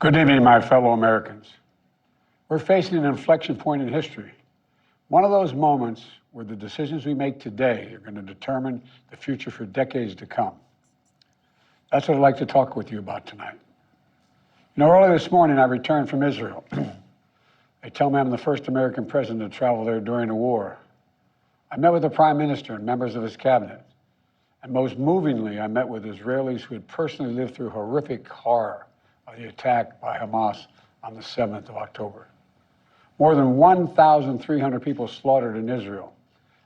Good evening, my fellow Americans. We're facing an inflection point in history. One of those moments where the decisions we make today are going to determine the future for decades to come. That's what I'd like to talk with you about tonight. You know, early this morning, I returned from Israel. They tell me I'm the first American president to travel there during the war. I met with the Prime Minister and members of his cabinet. And most movingly, I met with Israelis who had personally lived through horrific horror of the attack by Hamas on the 7th of October. More than 1,300 people slaughtered in Israel,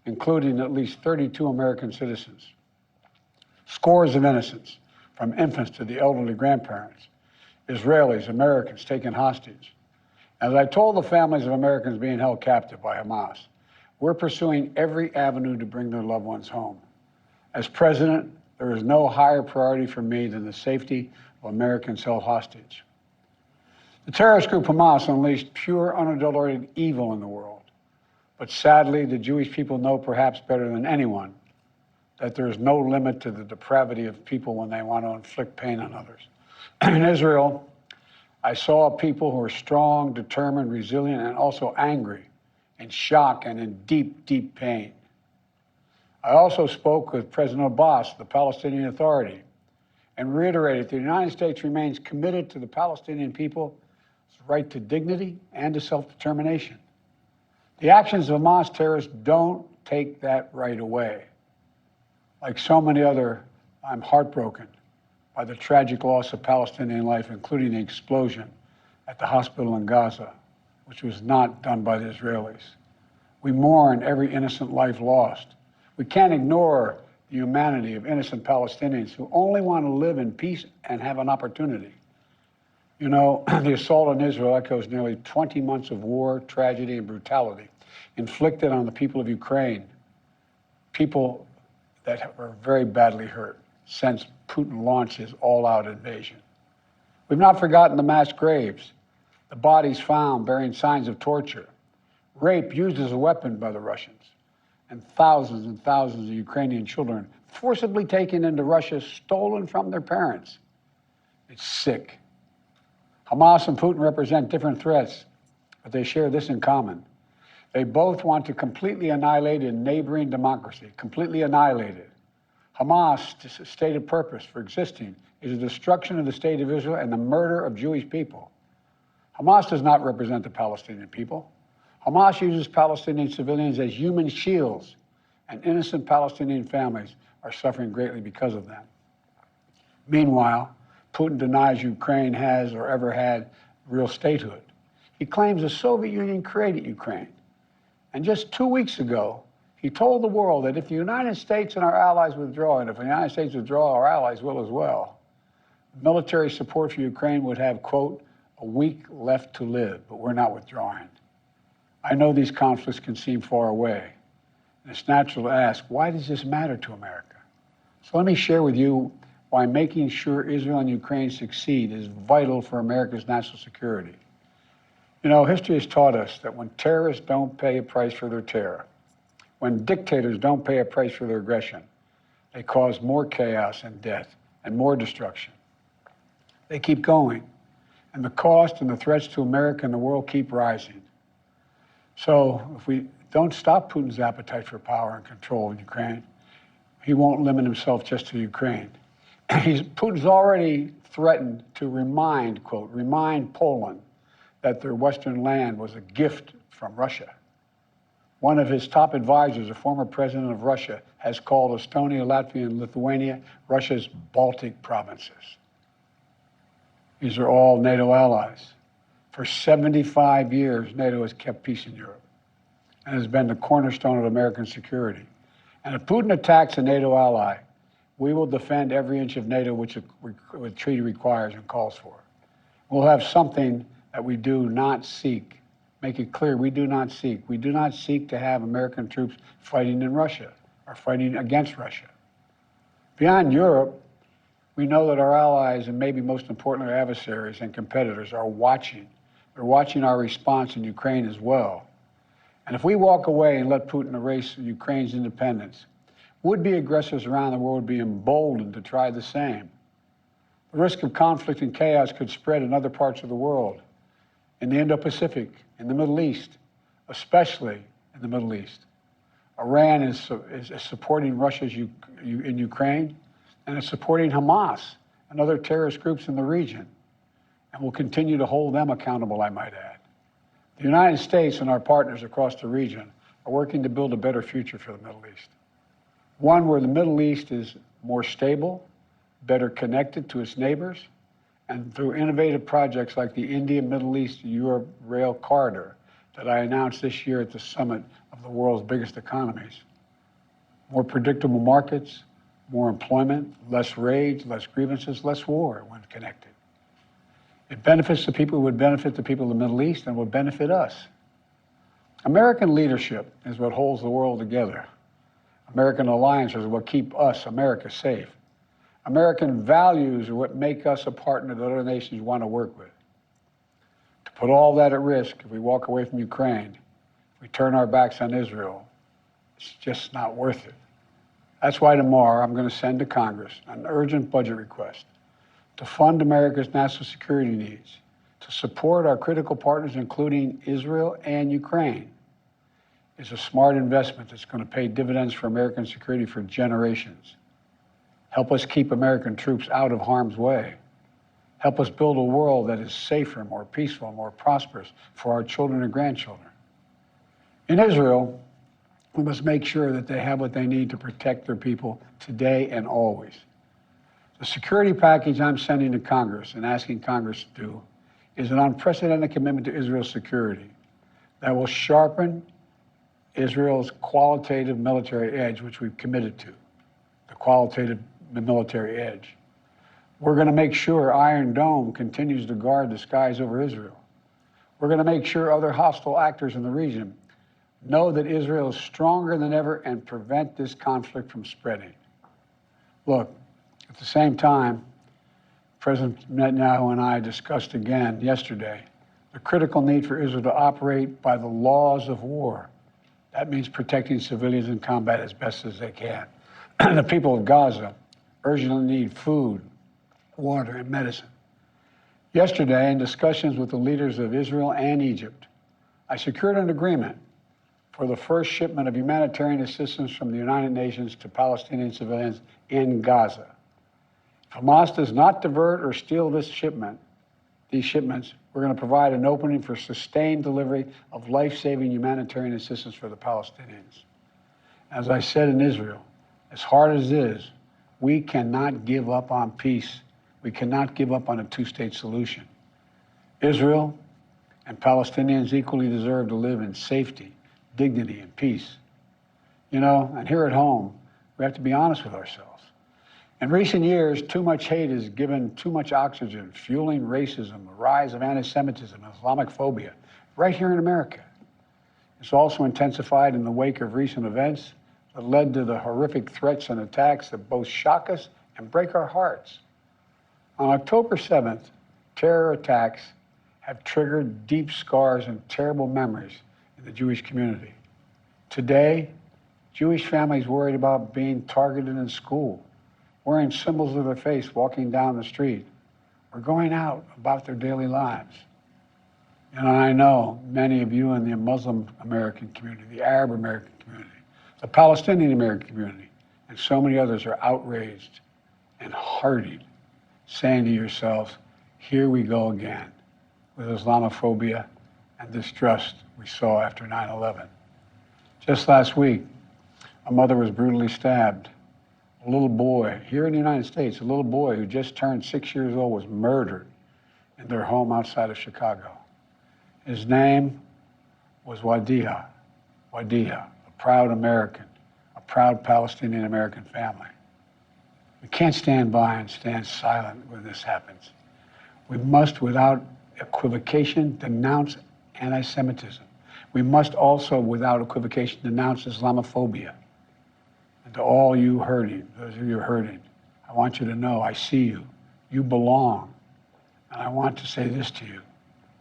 including at least 32 American citizens. Scores of innocents, from infants to the elderly grandparents, Israelis, Americans taken hostage. As I told the families of Americans being held captive by Hamas, we're pursuing every avenue to bring their loved ones home. As president, there is no higher priority for me than the safety of Americans held hostage. The terrorist group Hamas unleashed pure, unadulterated evil in the world. But sadly, the Jewish people know perhaps better than anyone that there is no limit to the depravity of people when they want to inflict pain on others. In Israel, I saw people who are strong, determined, resilient, and also angry, in shock and in deep, deep pain. I also spoke with President Abbas, the Palestinian Authority, and reiterated that the United States remains committed to the Palestinian people's right to dignity and to self-determination. The actions of Hamas terrorists don't take that right away. Like so many other, I'm heartbroken by the tragic loss of Palestinian life, including the explosion at the hospital in Gaza, which was not done by the Israelis. We mourn every innocent life lost. We can't ignore the humanity of innocent Palestinians who only want to live in peace and have an opportunity. You know, the assault on Israel echoes nearly 20 months of war, tragedy, and brutality inflicted on the people of Ukraine, people that were very badly hurt since Putin launched his all-out invasion. We've not forgotten the mass graves, the bodies found bearing signs of torture, rape used as a weapon by the Russians, and thousands of Ukrainian children forcibly taken into Russia, stolen from their parents. It's sick. Hamas and Putin represent different threats, but they share this in common. They both want to completely annihilate a neighboring democracy, completely annihilate it. Hamas' stated purpose for existing is the destruction of the state of Israel and the murder of Jewish people. Hamas does not represent the Palestinian people. Hamas uses Palestinian civilians as human shields, and innocent Palestinian families are suffering greatly because of them. Meanwhile, Putin denies Ukraine has or ever had real statehood. He claims the Soviet Union created Ukraine. And just 2 weeks ago, he told the world that if the United States and our allies withdraw, and if the United States withdraw, our allies will as well, military support for Ukraine would have, quote, a week left to live, but we're not withdrawing. I know these conflicts can seem far away, and it's natural to ask, why does this matter to America? So let me share with you why making sure Israel and Ukraine succeed is vital for America's national security. You know, history has taught us that when terrorists don't pay a price for their terror, when dictators don't pay a price for their aggression, they cause more chaos and death and more destruction. They keep going, and the cost and the threats to America and the world keep rising. So if we don't stop Putin's appetite for power and control in Ukraine, he won't limit himself just to Ukraine. Putin's already threatened to remind Poland that their Western land was a gift from Russia. One of his top advisors, a former president of Russia, has called Estonia, Latvia, and Lithuania Russia's Baltic provinces. These are all NATO allies. For 75 years, NATO has kept peace in Europe and has been the cornerstone of American security. And if Putin attacks a NATO ally, we will defend every inch of NATO which the treaty requires and calls for. We'll have something that we do not seek. Make it clear, we do not seek. We do not seek to have American troops fighting in Russia or fighting against Russia. Beyond Europe, we know that our allies, and maybe most importantly, our adversaries and competitors, are watching. They're watching our response in Ukraine as well. And if we walk away and let Putin erase Ukraine's independence, would-be aggressors around the world would be emboldened to try the same. The risk of conflict and chaos could spread in other parts of the world, in the Indo-Pacific, in the Middle East, especially in the Middle East. Iran is supporting Russia in Ukraine, and is supporting Hamas and other terrorist groups in the region, and will continue to hold them accountable, I might add. The United States and our partners across the region are working to build a better future for the Middle East. One where the Middle East is more stable, better connected to its neighbors, and through innovative projects like the India-Middle East-Europe Rail Corridor that I announced this year at the summit of the world's biggest economies. More predictable markets, more employment, less rage, less grievances, less war when connected. It benefits the people who would benefit the people of the Middle East and would benefit us. American leadership is what holds the world together. American alliances are what keep us, America, safe. American values are what make us a partner that other nations want to work with. To put all that at risk, if we walk away from Ukraine, if we turn our backs on Israel, it's just not worth it. That's why tomorrow I'm going to send to Congress an urgent budget request to fund America's national security needs, to support our critical partners, including Israel and Ukraine. It's a smart investment that's going to pay dividends for American security for generations. Help us keep American troops out of harm's way. Help us build a world that is safer, more peaceful, more prosperous for our children and grandchildren. In Israel, we must make sure that they have what they need to protect their people today and always. The security package I'm sending to Congress and asking Congress to do is an unprecedented commitment to Israel's security that will sharpen Israel's qualitative military edge, which we've committed to, the qualitative military edge. We're going to make sure Iron Dome continues to guard the skies over Israel. We're going to make sure other hostile actors in the region know that Israel is stronger than ever and prevent this conflict from spreading. Look, at the same time, President Netanyahu and I discussed again yesterday the critical need for Israel to operate by the laws of war. That means protecting civilians in combat as best as they can. The people of Gaza urgently need food, water, and medicine. Yesterday, in discussions with the leaders of Israel and Egypt, I secured an agreement for the first shipment of humanitarian assistance from the United Nations to Palestinian civilians in Gaza. If Hamas does not divert or steal these shipments, we're going to provide an opening for sustained delivery of life-saving humanitarian assistance for the Palestinians. As I said in Israel, as hard as it is, we cannot give up on peace. We cannot give up on a two-state solution. Israel and Palestinians equally deserve to live in safety, dignity, and peace. You know, and here at home, we have to be honest with ourselves. In recent years, too much hate has given too much oxygen, fueling racism, the rise of anti-Semitism, Islamic phobia, right here in America. It's also intensified in the wake of recent events that led to the horrific threats and attacks that both shock us and break our hearts. On October 7th, terror attacks have triggered deep scars and terrible memories in the Jewish community. Today, Jewish families worried about being targeted in school, wearing symbols of their face, walking down the street, or going out about their daily lives. And I know many of you in the Muslim American community, the Arab American community, the Palestinian American community, and so many others are outraged and heartened, saying to yourselves, here we go again with Islamophobia and distrust we saw after 9/11. Just last week, a mother was brutally stabbed. A little boy, here in the United States, a little boy who just turned 6 years old was murdered in their home outside of Chicago. His name was Wadiha, a proud American, a proud Palestinian American family. We can't stand by and stand silent when this happens. We must, without equivocation, denounce anti-Semitism. We must also, without equivocation, denounce Islamophobia. And to all you hurting, those of you hurting, I want you to know I see you. You belong. And I want to say this to you.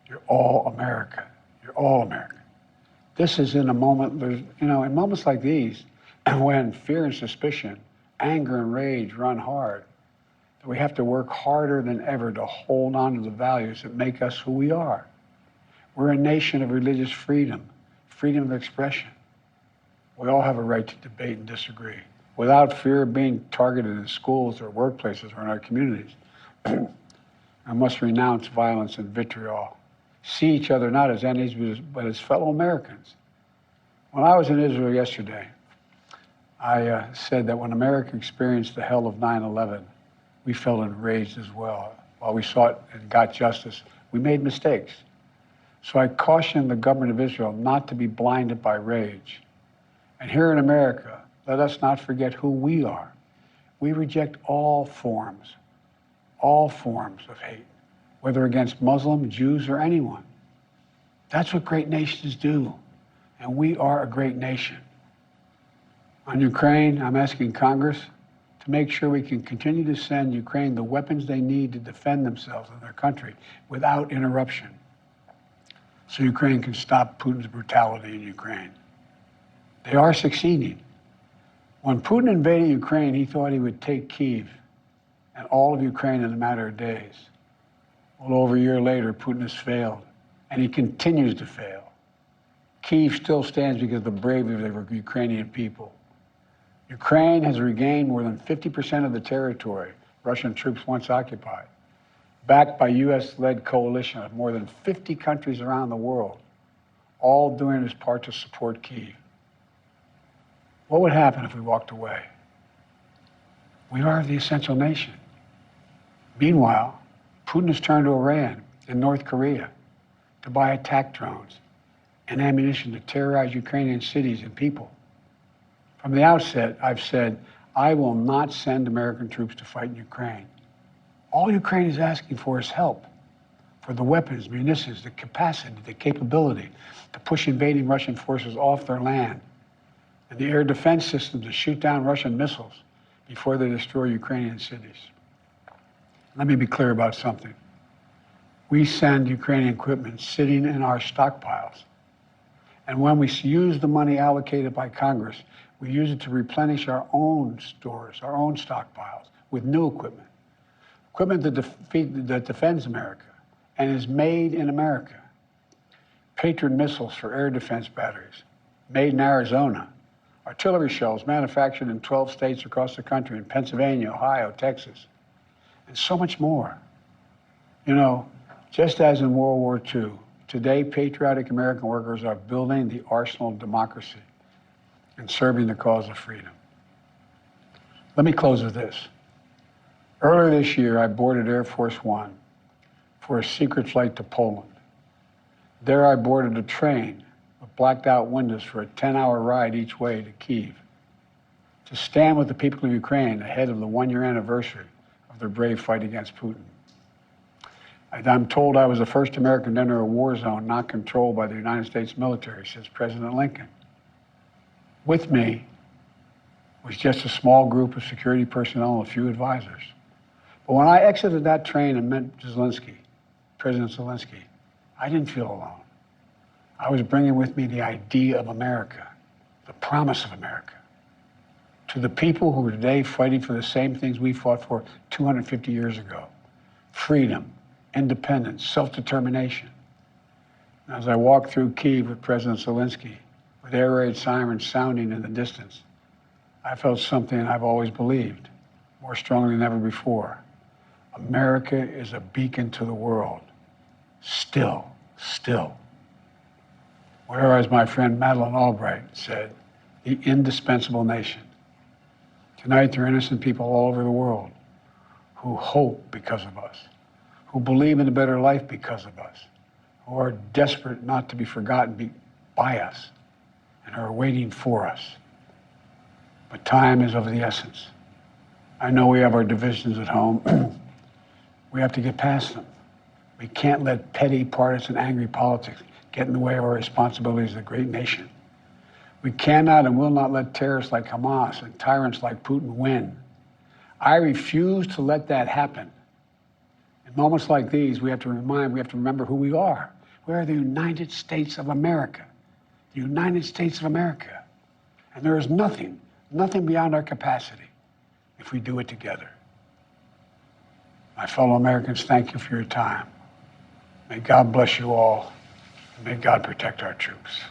You're all America. You're all American. This is in a moment, in moments like these, when fear and suspicion, anger and rage run hard, that we have to work harder than ever to hold on to the values that make us who we are. We're a nation of religious freedom, freedom of expression. We all have a right to debate and disagree without fear of being targeted in schools or workplaces or in our communities. I must renounce violence and vitriol. See each other not as enemies, but as fellow Americans. When I was in Israel yesterday, I said that when America experienced the hell of 9/11, we felt enraged as well. While we sought and got justice, we made mistakes. So I cautioned the government of Israel not to be blinded by rage. And here in America, let us not forget who we are. We reject all forms of hate, whether against Muslim, Jews, or anyone. That's what great nations do, and we are a great nation. On Ukraine, I'm asking Congress to make sure we can continue to send Ukraine the weapons they need to defend themselves and their country without interruption, so Ukraine can stop Putin's brutality in Ukraine. They are succeeding. When Putin invaded Ukraine, he thought he would take Kyiv and all of Ukraine in a matter of days. Well, over a year later, Putin has failed, and he continues to fail. Kyiv still stands because of the bravery of the Ukrainian people. Ukraine has regained more than 50% of the territory Russian troops once occupied, backed by US-led coalition of more than 50 countries around the world, all doing its part to support Kyiv. What would happen if we walked away? We are the essential nation. Meanwhile, Putin has turned to Iran and North Korea to buy attack drones and ammunition to terrorize Ukrainian cities and people. From the outset, I've said, I will not send American troops to fight in Ukraine. All Ukraine is asking for is help, for the weapons, munitions, the capacity, the capability to push invading Russian forces off their land, and the air defense systems to shoot down Russian missiles before they destroy Ukrainian cities. Let me be clear about something. We send Ukrainian equipment sitting in our stockpiles. And when we use the money allocated by Congress, we use it to replenish our own stores, our own stockpiles with new equipment. Equipment that defends America and is made in America. Patriot missiles for air defense batteries, made in Arizona. Artillery shells manufactured in 12 states across the country, in Pennsylvania, Ohio, Texas, and so much more. You know, just as in World War II, today patriotic American workers are building the arsenal of democracy and serving the cause of freedom. Let me close with this. Earlier this year, I boarded Air Force One for a secret flight to Poland. There I boarded a train with blacked out windows for a 10-hour ride each way to Kyiv, to stand with the people of Ukraine ahead of the one-year anniversary of their brave fight against Putin. I'm told I was the first American to enter a war zone not controlled by the United States military since President Lincoln. With me was just a small group of security personnel and a few advisors. But when I exited that train and met President Zelensky, I didn't feel alone. I was bringing with me the idea of America, the promise of America, to the people who are today fighting for the same things we fought for 250 years ago: freedom, independence, self-determination. As I walked through Kyiv with President Zelensky, with air raid sirens sounding in the distance, I felt something I've always believed, more strongly than ever before. America is a beacon to the world. Still. Or as my friend Madeleine Albright said, the indispensable nation. Tonight, there are innocent people all over the world who hope because of us, who believe in a better life because of us, who are desperate not to be forgotten by us, and are waiting for us. But time is of the essence. I know we have our divisions at home. We have to get past them. We can't let petty, partisan, angry politics get in the way of our responsibilities as a great nation. We cannot and will not let terrorists like Hamas and tyrants like Putin win. I refuse to let that happen. In moments like these, we have to remember who we are. We are the United States of America. The United States of America. And there is nothing beyond our capacity if we do it together. My fellow Americans, thank you for your time. May God bless you all, and may God protect our troops.